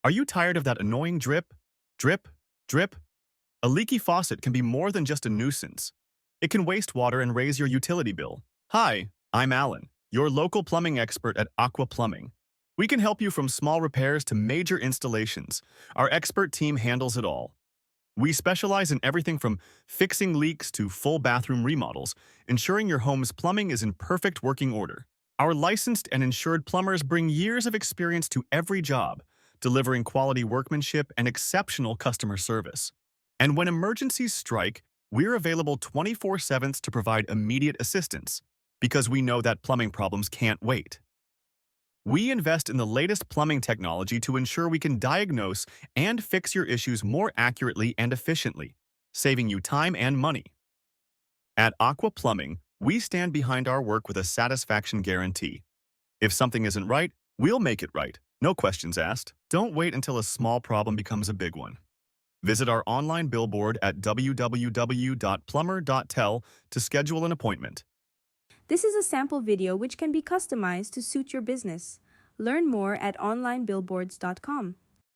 Are you tired of that annoying drip, drip, drip? A leaky faucet can be more than just a nuisance. It can waste water and raise your utility bill. Hi, I'm Alan, your local plumbing expert at Aqua Plumbing. We can help you from small repairs to major installations. Our expert team handles it all. We specialize in everything from fixing leaks to full bathroom remodels, ensuring your home's plumbing is in perfect working order. Our licensed and insured plumbers bring years of experience to every job, delivering quality workmanship and exceptional customer service. And when emergencies strike, we're available 24/7 to provide immediate assistance, because we know that plumbing problems can't wait. We invest in the latest plumbing technology to ensure we can diagnose and fix your issues more accurately and efficiently, saving you time and money. At Aqua Plumbing, we stand behind our work with a satisfaction guarantee. If something isn't right, we'll make it right. No questions asked. Don't wait until a small problem becomes a big one. Visit our online billboard at www.plumber.tel to schedule an appointment. This is a sample video which can be customized to suit your business. Learn more at onlinebillboards.com.